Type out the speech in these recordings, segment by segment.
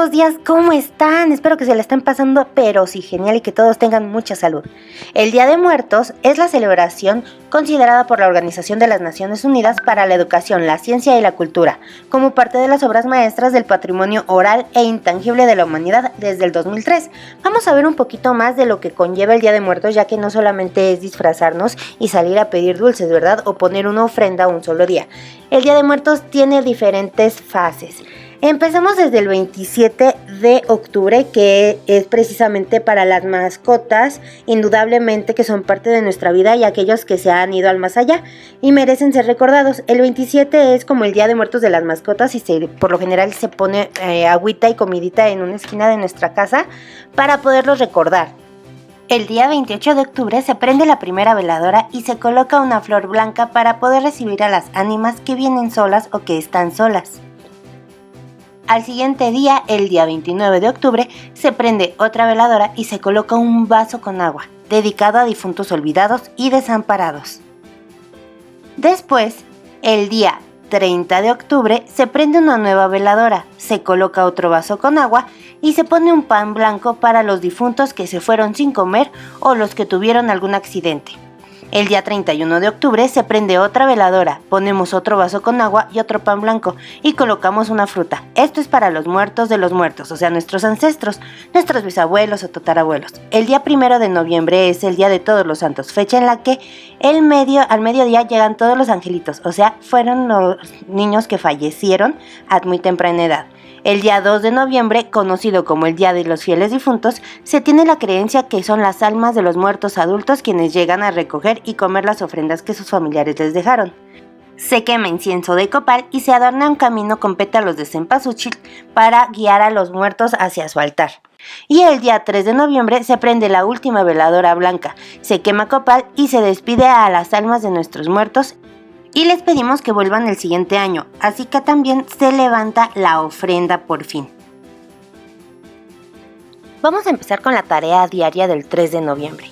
Buenísimos días, ¿cómo están? Espero que se la estén pasando, pero sí, genial y que todos tengan mucha salud. El Día de Muertos es la celebración considerada por la Organización de las Naciones Unidas para la Educación, la Ciencia y la Cultura, como parte de las obras maestras del patrimonio oral e intangible de la humanidad desde el 2003. Vamos a ver un poquito más de lo que conlleva el Día de Muertos, ya que no solamente es disfrazarnos y salir a pedir dulces, ¿verdad? O poner una ofrenda un solo día. El Día de Muertos tiene diferentes fases. Empezamos desde el 27 de octubre, que es precisamente para las mascotas, indudablemente que son parte de nuestra vida y aquellos que se han ido al más allá y merecen ser recordados. El 27 es como el Día de Muertos de las mascotas y por lo general se pone agüita y comidita en una esquina de nuestra casa para poderlos recordar. El día 28 de octubre se prende la primera veladora y se coloca una flor blanca para poder recibir a las ánimas que vienen solas o que están solas. Al siguiente día, el día 29 de octubre, se prende otra veladora y se coloca un vaso con agua, dedicado a difuntos olvidados y desamparados. Después, el día 30 de octubre, se prende una nueva veladora, se coloca otro vaso con agua y se pone un pan blanco para los difuntos que se fueron sin comer o los que tuvieron algún accidente. El día 31 de octubre se prende otra veladora, ponemos otro vaso con agua y otro pan blanco y colocamos una fruta. Esto es para los muertos de los muertos, o sea, nuestros ancestros, nuestros bisabuelos o tatarabuelos. El día 1 de noviembre es el Día de Todos los Santos, fecha en la que al mediodía llegan todos los angelitos, o sea, fueron los niños que fallecieron a muy temprana edad. El día 2 de noviembre, conocido como el Día de los Fieles Difuntos, se tiene la creencia que son las almas de los muertos adultos quienes llegan a recoger y comer las ofrendas que sus familiares les dejaron. Se quema incienso de copal y se adorna un camino con pétalos de cempasúchil para guiar a los muertos hacia su altar. Y el día 3 de noviembre se prende la última veladora blanca, se quema copal y se despide a las almas de nuestros muertos y les pedimos que vuelvan el siguiente año, así que también se levanta la ofrenda por fin. Vamos a empezar con la tarea diaria del 3 de noviembre.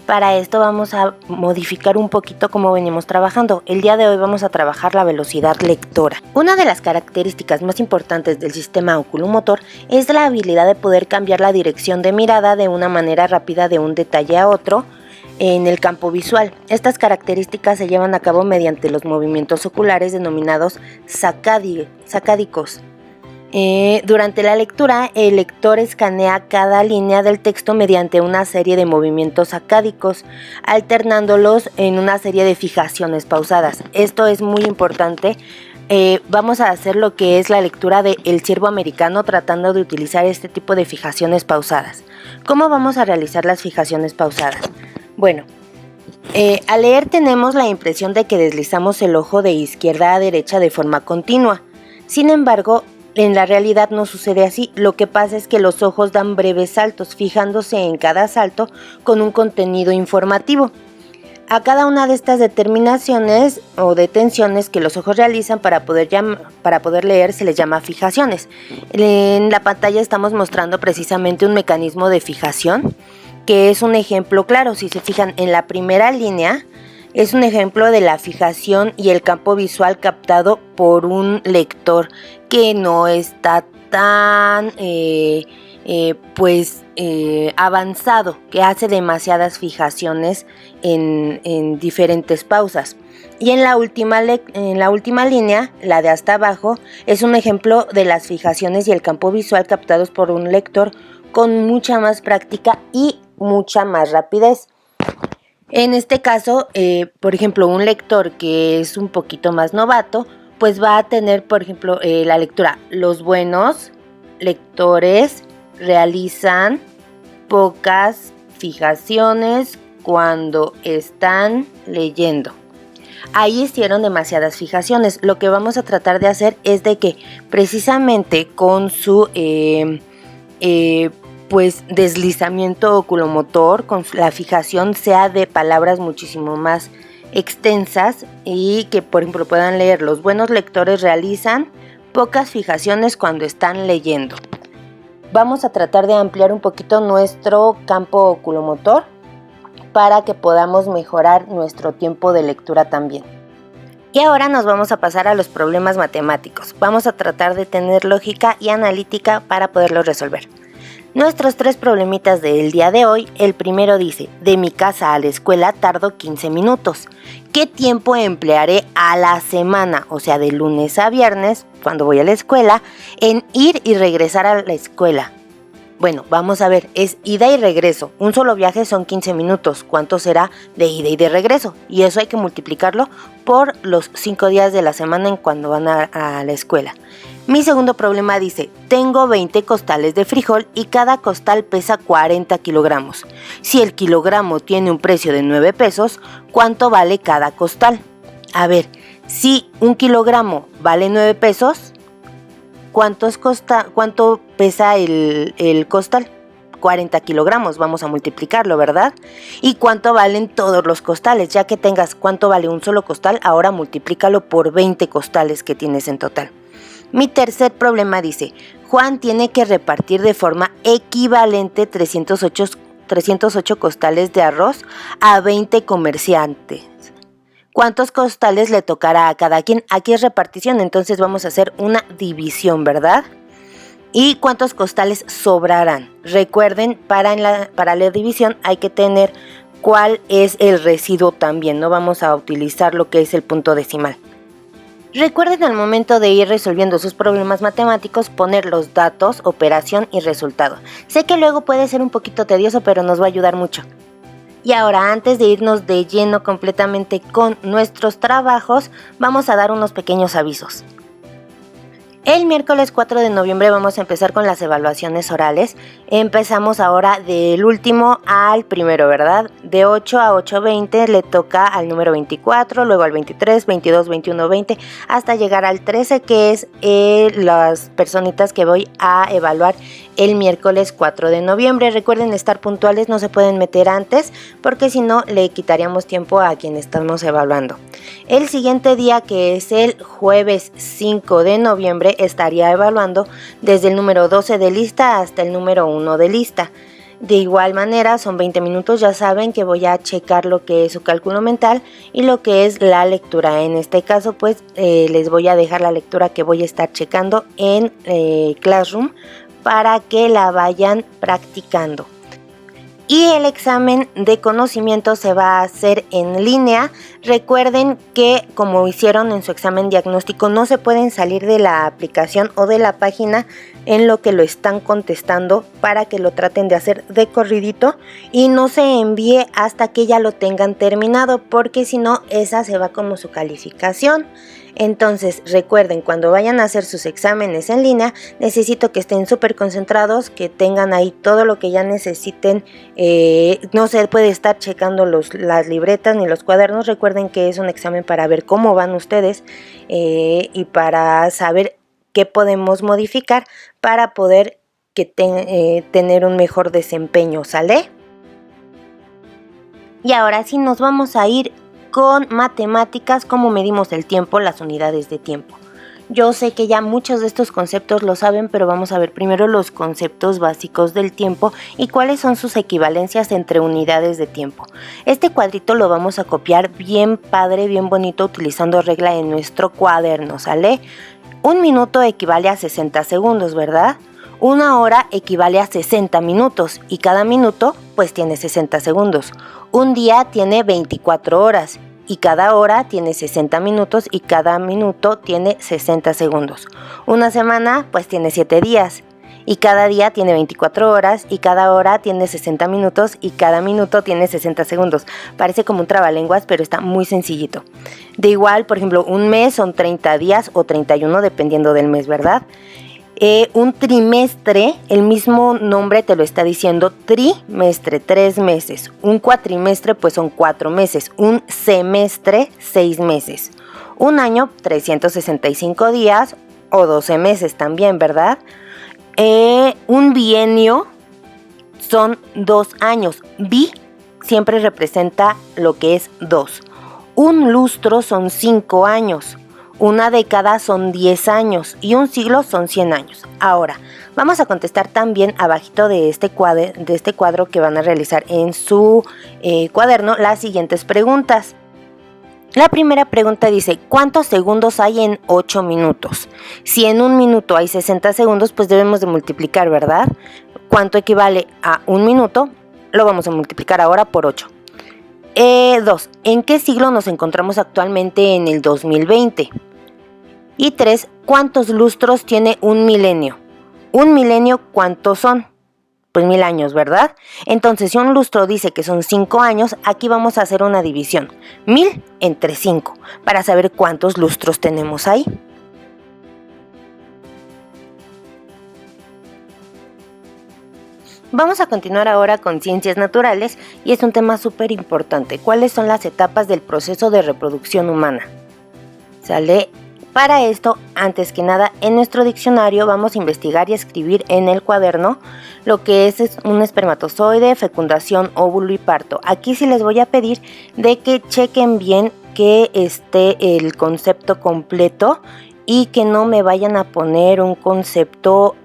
Para esto vamos a modificar un poquito cómo venimos trabajando. El día de hoy vamos a trabajar la velocidad lectora. Una de las características más importantes del sistema oculomotor es la habilidad de poder cambiar la dirección de mirada de una manera rápida de un detalle a otro en el campo visual. Estas características se llevan a cabo mediante los movimientos oculares denominados sacádicos. Durante la lectura, el lector escanea cada línea del texto mediante una serie de movimientos sacádicos, alternándolos en una serie de fijaciones pausadas. Esto es muy importante. Vamos a hacer lo que es la lectura de El Ciervo Americano, tratando de utilizar este tipo de fijaciones pausadas. ¿Cómo vamos a realizar las fijaciones pausadas? Bueno, al leer tenemos la impresión de que deslizamos el ojo de izquierda a derecha de forma continua. Sin embargo, en la realidad no sucede así. Lo que pasa es que los ojos dan breves saltos, fijándose en cada salto con un contenido informativo. A cada una de estas determinaciones o detenciones que los ojos realizan para poder leer se les llama fijaciones. En la pantalla estamos mostrando precisamente un mecanismo de fijación, que es un ejemplo claro. Si se fijan en la primera línea, es un ejemplo de la fijación y el campo visual captado por un lector que no está tan avanzado, que hace demasiadas fijaciones en diferentes pausas. Y en la última línea, la de hasta abajo, es un ejemplo de las fijaciones y el campo visual captados por un lector con mucha más práctica y mucha más rapidez. En este caso, por ejemplo, un lector que es un poquito más novato, pues va a tener, por ejemplo, la lectura. Los buenos lectores realizan pocas fijaciones cuando están leyendo. Ahí hicieron demasiadas fijaciones. Lo que vamos a tratar de hacer es de que precisamente con su deslizamiento oculomotor, con la fijación sea de palabras muchísimo más extensas y que, por ejemplo, puedan leer. Los buenos lectores realizan pocas fijaciones cuando están leyendo. Vamos a tratar de ampliar un poquito nuestro campo oculomotor para que podamos mejorar nuestro tiempo de lectura también. Y ahora nos vamos a pasar a los problemas matemáticos. Vamos a tratar de tener lógica y analítica para poderlos resolver. Nuestros 3 problemitas del día de hoy, el primero dice, de mi casa a la escuela tardo 15 minutos. ¿Qué tiempo emplearé a la semana, o sea, de lunes a viernes, cuando voy a la escuela, en ir y regresar a la escuela? Bueno, vamos a ver, es ida y regreso. Un solo viaje son 15 minutos. ¿Cuánto será de ida y de regreso? Y eso hay que multiplicarlo por los 5 días de la semana en cuando van a la escuela. Mi segundo problema dice, tengo 20 costales de frijol y cada costal pesa 40 kilogramos. Si el kilogramo tiene un precio de 9 pesos, ¿cuánto vale cada costal? A ver, si un kilogramo vale 9 pesos, ¿cuánto pesa el costal? 40 kilogramos, vamos a multiplicarlo, ¿verdad? ¿Y cuánto valen todos los costales? Ya que tengas cuánto vale un solo costal, ahora multiplícalo por 20 costales que tienes en total. Mi tercer problema dice, Juan tiene que repartir de forma equivalente 308 costales de arroz a 20 comerciantes. ¿Cuántos costales le tocará a cada quien? Aquí es repartición, entonces vamos a hacer una división, ¿verdad? ¿Y cuántos costales sobrarán? Recuerden, para la división hay que tener cuál es el residuo también, no vamos a utilizar lo que es el punto decimal. Recuerden al momento de ir resolviendo sus problemas matemáticos poner los datos, operación y resultado. Sé que luego puede ser un poquito tedioso, pero nos va a ayudar mucho. Y ahora, antes de irnos de lleno completamente con nuestros trabajos, vamos a dar unos pequeños avisos. El miércoles 4 de noviembre vamos a empezar con las evaluaciones orales. Empezamos ahora del último al primero, ¿verdad? De 8 a 8:20 le toca al número 24, luego al 23, 22, 21, 20, hasta llegar al 13, que es las personitas que voy a evaluar el miércoles 4 de noviembre. Recuerden estar puntuales, no se pueden meter antes, porque si no le quitaríamos tiempo a quien estamos evaluando. El siguiente día, que es el jueves 5 de noviembre, estaría evaluando desde el número 12 de lista hasta el número 1 de lista. De igual manera, son 20 minutos, ya saben que voy a checar lo que es su cálculo mental y lo que es la lectura. En este caso, pues les voy a dejar la lectura que voy a estar checando en Classroom para que la vayan practicando. Y el examen de conocimiento se va a hacer en línea. Recuerden que, como hicieron en su examen diagnóstico, no se pueden salir de la aplicación o de la página en lo que lo están contestando, para que lo traten de hacer de corridito y no se envíe hasta que ya lo tengan terminado, porque si no, esa se va como su calificación. Entonces, recuerden, cuando vayan a hacer sus exámenes en línea, necesito que estén súper concentrados, que tengan ahí todo lo que ya necesiten. No se puede estar checando las libretas ni los cuadernos. Recuerden que es un examen para ver cómo van ustedes y para saber qué podemos modificar para poder tener un mejor desempeño, ¿sale? Y ahora sí nos vamos a ir con matemáticas, cómo medimos el tiempo, las unidades de tiempo. Yo sé que ya muchos de estos conceptos lo saben, pero vamos a ver primero los conceptos básicos del tiempo y cuáles son sus equivalencias entre unidades de tiempo. Este cuadrito lo vamos a copiar bien padre, bien bonito, utilizando regla en nuestro cuaderno, ¿sale? Un minuto equivale a 60 segundos, ¿verdad? Una hora equivale a 60 minutos y cada minuto pues tiene 60 segundos. Un día tiene 24 horas y cada hora tiene 60 minutos y cada minuto tiene 60 segundos. Una semana pues tiene 7 días y cada día tiene 24 horas y cada hora tiene 60 minutos y cada minuto tiene 60 segundos. Parece como un trabalenguas, pero está muy sencillito. De igual, por ejemplo, un mes son 30 días o 31 dependiendo del mes, ¿verdad? Un trimestre, el mismo nombre te lo está diciendo, trimestre, 3 meses. Un cuatrimestre, pues son 4 meses. Un semestre, 6 meses. Un año, 365 días o 12 meses también, ¿verdad? Un bienio son 2 años. Bi siempre representa lo que es 2. Un lustro son 5 años. Una década son 10 años y un siglo son 100 años. Ahora, vamos a contestar también abajito de este cuadro que van a realizar en su cuaderno las siguientes preguntas. La primera pregunta dice, ¿cuántos segundos hay en 8 minutos? Si en un minuto hay 60 segundos, pues debemos de multiplicar, ¿verdad? ¿Cuánto equivale a un minuto? Lo vamos a multiplicar ahora por 8. 2. ¿En qué siglo nos encontramos actualmente en el 2020? Y 3. ¿Cuántos lustros tiene un milenio? ¿Un milenio cuántos son? Pues 1000 años, ¿verdad? Entonces, si un lustro dice que son 5 años, aquí vamos a hacer una división. 1000 entre 5, para saber cuántos lustros tenemos ahí. Vamos a continuar ahora con ciencias naturales y es un tema súper importante. ¿Cuáles son las etapas del proceso de reproducción humana? ¿Sale? Para esto, antes que nada, en nuestro diccionario vamos a investigar y escribir en el cuaderno lo que es un espermatozoide, fecundación, óvulo y parto. Aquí sí les voy a pedir de que chequen bien que esté el concepto completo y que no me vayan a poner un concepto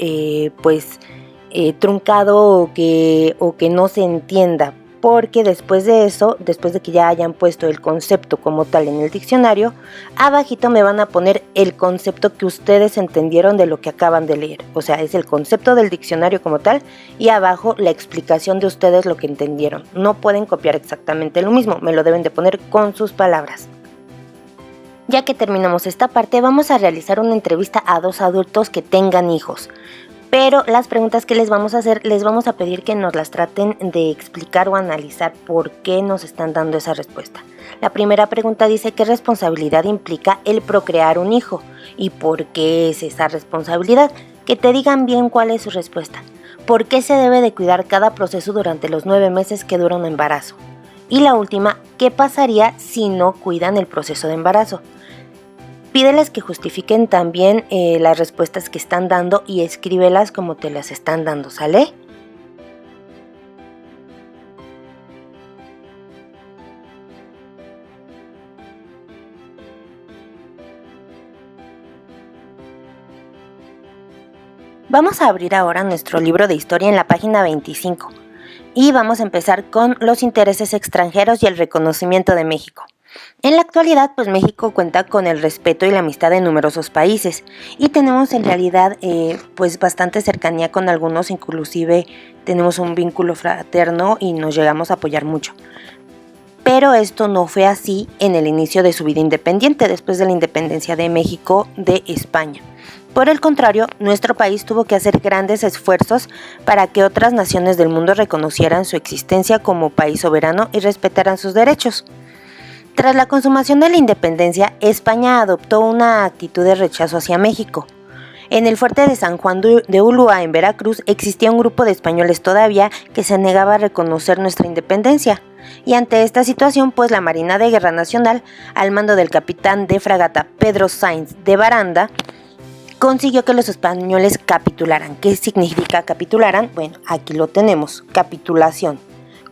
truncado o que no se entienda, porque después de eso, después de que ya hayan puesto el concepto como tal en el diccionario, abajito me van a poner el concepto que ustedes entendieron de lo que acaban de leer. O sea, es el concepto del diccionario como tal y abajo la explicación de ustedes lo que entendieron. No pueden copiar exactamente lo mismo, me lo deben de poner con sus palabras. Ya que terminamos esta parte, vamos a realizar una entrevista a 2 adultos que tengan hijos. Pero las preguntas que les vamos a hacer, les vamos a pedir que nos las traten de explicar o analizar por qué nos están dando esa respuesta. La primera pregunta dice, ¿qué responsabilidad implica el procrear un hijo? ¿Y por qué es esa responsabilidad? Que te digan bien cuál es su respuesta. ¿Por qué se debe de cuidar cada proceso durante los 9 meses que dura un embarazo? Y la última, ¿qué pasaría si no cuidan el proceso de embarazo? Pídeles que justifiquen también las respuestas que están dando y escríbelas como te las están dando, ¿sale? Vamos a abrir ahora nuestro libro de historia en la página 25 y vamos a empezar con los intereses extranjeros y el reconocimiento de México. En la actualidad, pues México cuenta con el respeto y la amistad de numerosos países y tenemos en realidad pues bastante cercanía con algunos, inclusive tenemos un vínculo fraterno y nos llegamos a apoyar mucho. Pero esto no fue así en el inicio de su vida independiente, después de la independencia de México de España. Por el contrario, nuestro país tuvo que hacer grandes esfuerzos para que otras naciones del mundo reconocieran su existencia como país soberano y respetaran sus derechos. Tras la consumación de la independencia, España adoptó una actitud de rechazo hacia México. En el fuerte de San Juan de Ulúa, en Veracruz, existía un grupo de españoles todavía que se negaba a reconocer nuestra independencia. Y ante esta situación, pues la Marina de Guerra Nacional, al mando del capitán de fragata Pedro Sainz de Baranda, consiguió que los españoles capitularan. ¿Qué significa capitularan? Bueno, aquí lo tenemos, capitulación.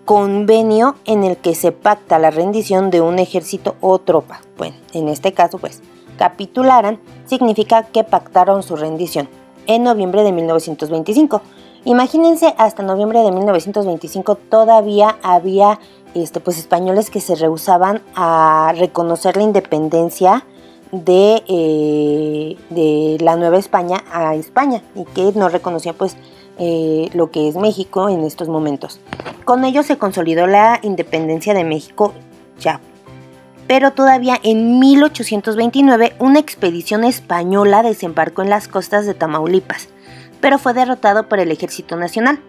Convenio en el que se pacta la rendición de un ejército o tropa. Bueno, en este caso, pues, capitularan significa que pactaron su rendición en noviembre de 1925. Imagínense, hasta noviembre de 1925 todavía había pues, españoles que se rehusaban a reconocer la independencia de la Nueva España a España y que no reconocía pues lo que es México en estos momentos. Con ello se consolidó la independencia de México ya. Pero todavía en 1829 una expedición española desembarcó en las costas de Tamaulipas, pero fue derrotado por el Ejército Nacional.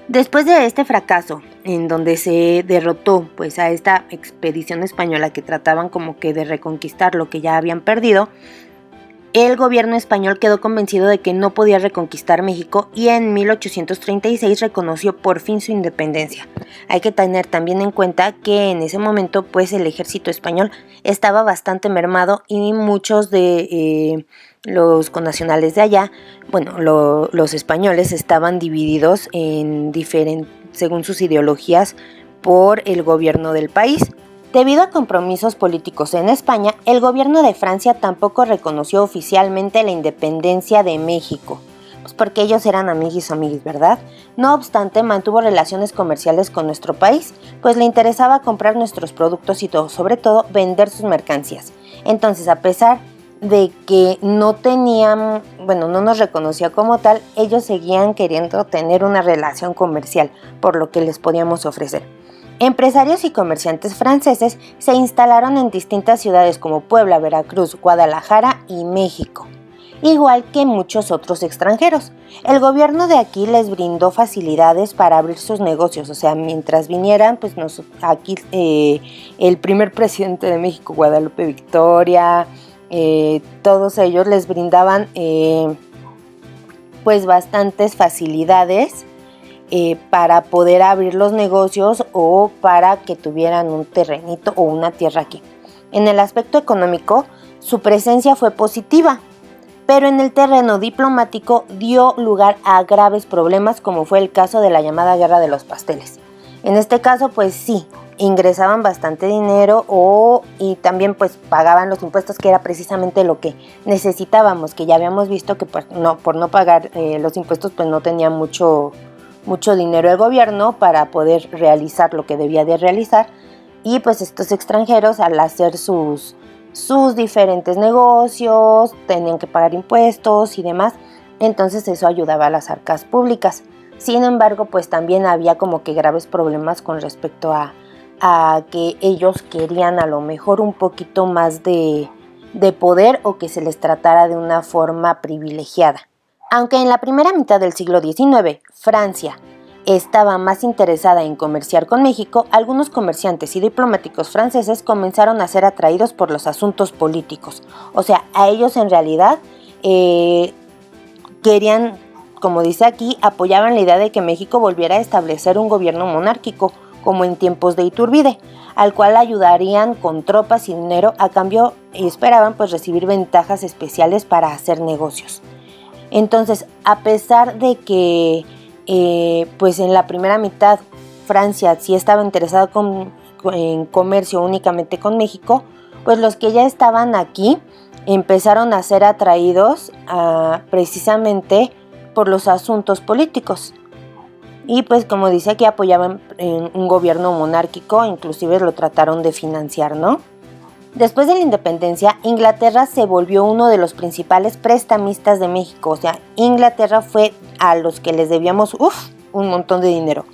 Después de este fracaso, en donde se derrotó pues a esta expedición española que trataban como que de reconquistar lo que ya habían perdido, el gobierno español quedó convencido de que no podía reconquistar México y en 1836 reconoció por fin su independencia. Hay que tener también en cuenta que en ese momento pues el ejército español estaba bastante mermado y muchos de los connacionales de allá, bueno, los españoles estaban divididos en según sus ideologías por el gobierno del país. Debido a compromisos políticos en España, el gobierno de Francia tampoco reconoció oficialmente la independencia de México. pues porque ellos eran amiguis, ¿verdad? No obstante, mantuvo relaciones comerciales con nuestro país, pues le interesaba comprar nuestros productos y sobre todo vender sus mercancías. Entonces, a pesar de que no nos reconocía como tal, ellos seguían queriendo tener una relación comercial, por lo que les podíamos ofrecer. Empresarios y comerciantes franceses se instalaron en distintas ciudades como Puebla, Veracruz, Guadalajara y México, igual que muchos otros extranjeros. El gobierno de aquí les brindó facilidades para abrir sus negocios, o sea, mientras vinieran, pues aquí el primer presidente de México, Guadalupe Victoria, todos ellos les brindaban pues bastantes facilidades para poder abrir los negocios o para que tuvieran un terrenito o una tierra aquí. En el aspecto económico, su presencia fue positiva, pero en el terreno diplomático dio lugar a graves problemas, como fue el caso de la llamada Guerra de los Pasteles. En este caso, pues sí, ingresaban bastante dinero y también pues pagaban los impuestos, que era precisamente lo que necesitábamos, que ya habíamos visto que por no pagar los impuestos pues no tenía mucho dinero el gobierno para poder realizar lo que debía de realizar, y pues estos extranjeros, al hacer sus diferentes negocios, tenían que pagar impuestos y demás, entonces eso ayudaba a las arcas públicas. Sin embargo, pues también había como que graves problemas con respecto a que ellos querían a lo mejor un poquito más de poder, o que se les tratara de una forma privilegiada. Aunque en la primera mitad del siglo XIX, Francia estaba más interesada en comerciar con México, algunos comerciantes y diplomáticos franceses comenzaron a ser atraídos por los asuntos políticos. O sea, a ellos en realidad querían, como dice aquí, apoyaban la idea de que México volviera a establecer un gobierno monárquico, como en tiempos de Iturbide, al cual ayudarían con tropas y dinero a cambio, y esperaban pues recibir ventajas especiales para hacer negocios. Entonces, a pesar de que pues en la primera mitad Francia sí estaba interesada en comercio únicamente con México, pues los que ya estaban aquí empezaron a ser atraídos precisamente por los asuntos políticos. Y pues como dice aquí, apoyaban en un gobierno monárquico, inclusive lo trataron de financiar, ¿no? Después de la independencia, Inglaterra se volvió uno de los principales prestamistas de México. O sea, Inglaterra fue a los que les debíamos un montón de dinero.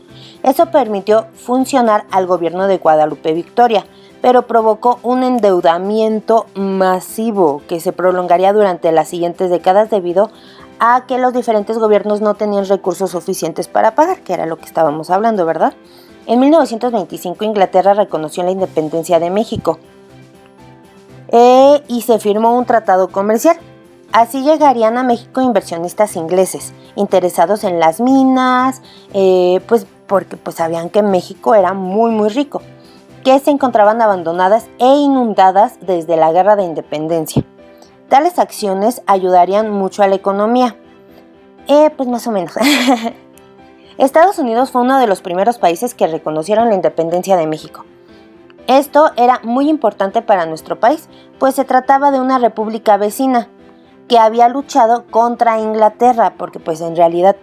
Eso permitió funcionar al gobierno de Guadalupe Victoria, pero provocó un endeudamiento masivo que se prolongaría durante las siguientes décadas debido a que los diferentes gobiernos no tenían recursos suficientes para pagar, que era lo que estábamos hablando, ¿verdad? En 1925 Inglaterra reconoció la independencia de México y se firmó un tratado comercial. Así llegarían a México inversionistas ingleses interesados en las minas, pues porque pues sabían que México era muy muy rico, que se encontraban abandonadas e inundadas desde la Guerra de Independencia. Tales acciones ayudarían mucho a la economía. Pues más o menos. Estados Unidos fue uno de los primeros países que reconocieron la independencia de México. Esto era muy importante para nuestro país, pues se trataba de una república vecina que había luchado contra Inglaterra, porque pues en realidad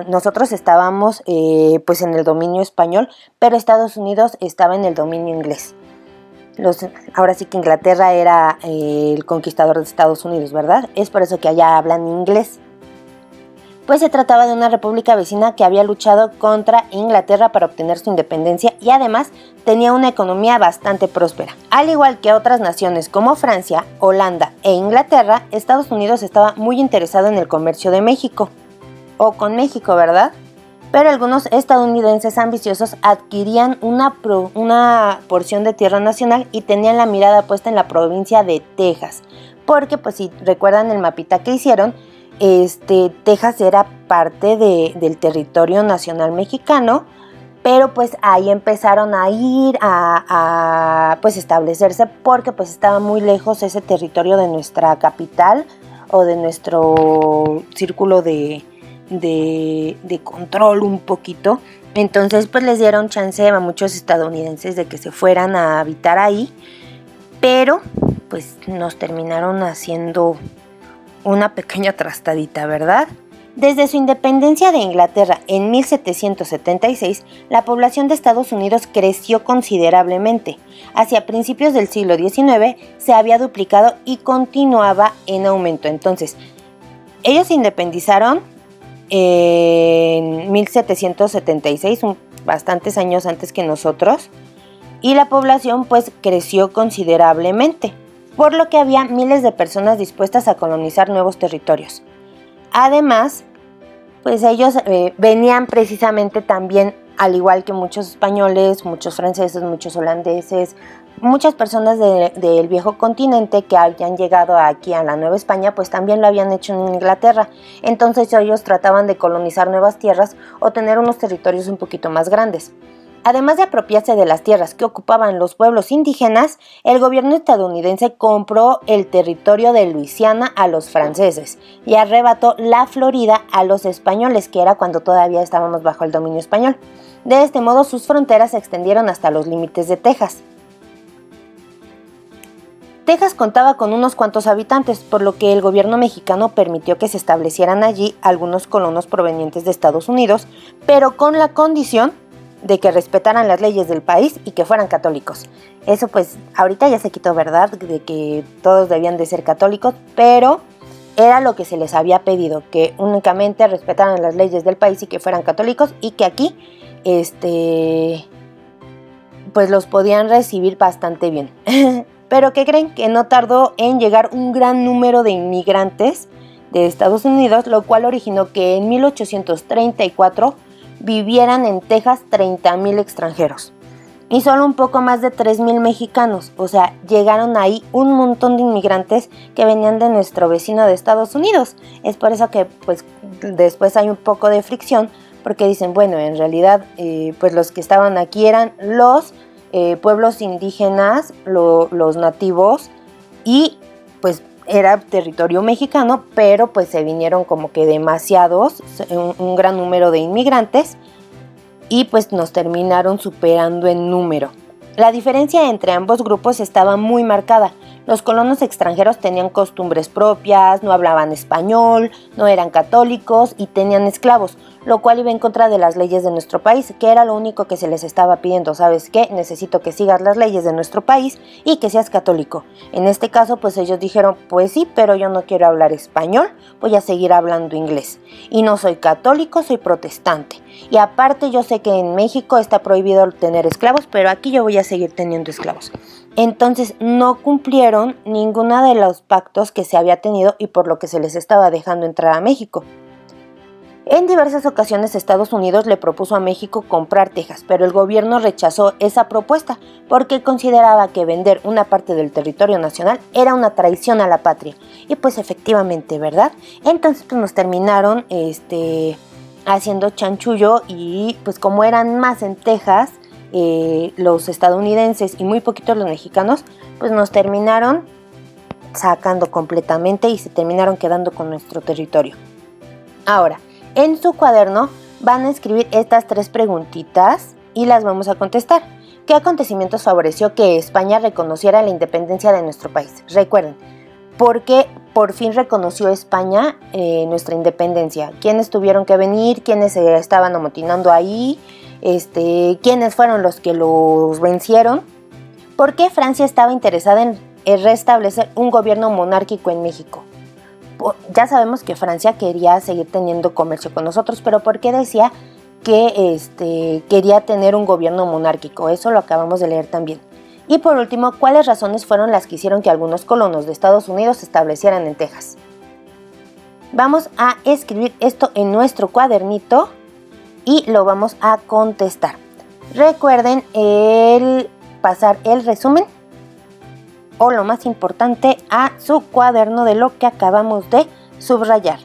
nosotros estábamos pues en el dominio español, pero Estados Unidos estaba en el dominio inglés. Ahora sí que Inglaterra era el conquistador de Estados Unidos, ¿verdad? Es por eso que allá hablan inglés. Pues se trataba de una república vecina que había luchado contra Inglaterra para obtener su independencia y además tenía una economía bastante próspera. Al igual que otras naciones como Francia, Holanda e Inglaterra, Estados Unidos estaba muy interesado en el comercio de México, o con México, ¿verdad? Pero algunos estadounidenses ambiciosos adquirían una porción de tierra nacional y tenían la mirada puesta en la provincia de Texas, porque pues si recuerdan el mapita que hicieron, Texas era parte del territorio nacional mexicano, pero pues ahí empezaron a ir a pues establecerse, porque pues estaba muy lejos ese territorio de nuestra capital o de nuestro círculo de control un poquito. Entonces pues les dieron chance a muchos estadounidenses de que se fueran a habitar ahí, pero pues nos terminaron haciendo una pequeña trastadita, ¿verdad? Desde su independencia de Inglaterra en 1776, la población de Estados Unidos creció considerablemente. Hacia principios del siglo XIX se había duplicado y continuaba en aumento. Entonces, ellos se independizaron en 1776, bastantes años antes que nosotros, y la población pues creció considerablemente, por lo que había miles de personas dispuestas a colonizar nuevos territorios. Además, pues ellos venían precisamente también, al igual que muchos españoles, muchos franceses, muchos holandeses, muchas personas del viejo continente que habían llegado aquí a la Nueva España, pues también lo habían hecho en Inglaterra. Entonces ellos trataban de colonizar nuevas tierras o tener unos territorios un poquito más grandes. Además de apropiarse de las tierras que ocupaban los pueblos indígenas, el gobierno estadounidense compró el territorio de Luisiana a los franceses y arrebató la Florida a los españoles, que era cuando todavía estábamos bajo el dominio español. De este modo, sus fronteras se extendieron hasta los límites de Texas. Texas contaba con unos cuantos habitantes, por lo que el gobierno mexicano permitió que se establecieran allí algunos colonos provenientes de Estados Unidos, pero con la condición de que respetaran las leyes del país y que fueran católicos. Eso pues ahorita ya se quitó, ¿verdad? De que todos debían de ser católicos, pero era lo que se les había pedido, que únicamente respetaran las leyes del país y que fueran católicos, y que aquí pues los podían recibir bastante bien. Pero ¿qué creen? Que no tardó en llegar un gran número de inmigrantes de Estados Unidos, lo cual originó que en 1834 vivieran en Texas 30,000 extranjeros y solo un poco más de 3,000 mexicanos. O sea, llegaron ahí un montón de inmigrantes que venían de nuestro vecino de Estados Unidos. Es por eso que pues después hay un poco de fricción, porque dicen, bueno, en realidad pues los que estaban aquí eran los pueblos indígenas, los nativos, y pues era territorio mexicano, pero pues se vinieron como que demasiados, un gran número de inmigrantes, y pues nos terminaron superando en número. La diferencia entre ambos grupos estaba muy marcada. Los colonos extranjeros tenían costumbres propias, no hablaban español, no eran católicos y tenían esclavos, lo cual iba en contra de las leyes de nuestro país, que era lo único que se les estaba pidiendo. ¿Sabes qué? Necesito que sigas las leyes de nuestro país y que seas católico. En este caso, pues ellos dijeron, pues sí, pero yo no quiero hablar español, voy a seguir hablando inglés. Y no soy católico, soy protestante. Y aparte yo sé que en México está prohibido tener esclavos, pero aquí yo voy a seguir teniendo esclavos. Entonces no cumplieron ninguno de los pactos que se había tenido y por lo que se les estaba dejando entrar a México. En diversas ocasiones Estados Unidos le propuso a México comprar Texas, pero el gobierno rechazó esa propuesta porque consideraba que vender una parte del territorio nacional era una traición a la patria. Y pues efectivamente, ¿verdad? Entonces pues nos terminaron haciendo chanchullo, y pues como eran más en Texas los estadounidenses y muy poquitos los mexicanos, pues nos terminaron sacando completamente y se terminaron quedando con nuestro territorio. Ahora, en su cuaderno van a escribir estas 3 preguntitas y las vamos a contestar. ¿Qué acontecimientos favoreció que España reconociera la independencia de nuestro país? Recuerden, ¿por qué por fin reconoció España nuestra independencia? ¿Quiénes tuvieron que venir? ¿Quiénes se estaban amotinando ahí? ¿Quiénes fueron los que los vencieron? ¿Por qué Francia estaba interesada en restablecer un gobierno monárquico en México? Ya sabemos que Francia quería seguir teniendo comercio con nosotros, pero ¿por qué decía que quería tener un gobierno monárquico? Eso lo acabamos de leer también. Y por último, ¿cuáles razones fueron las que hicieron que algunos colonos de Estados Unidos se establecieran en Texas? Vamos a escribir esto en nuestro cuadernito y lo vamos a contestar. Recuerden pasar el resumen, o lo más importante, a su cuaderno de lo que acabamos de subrayar.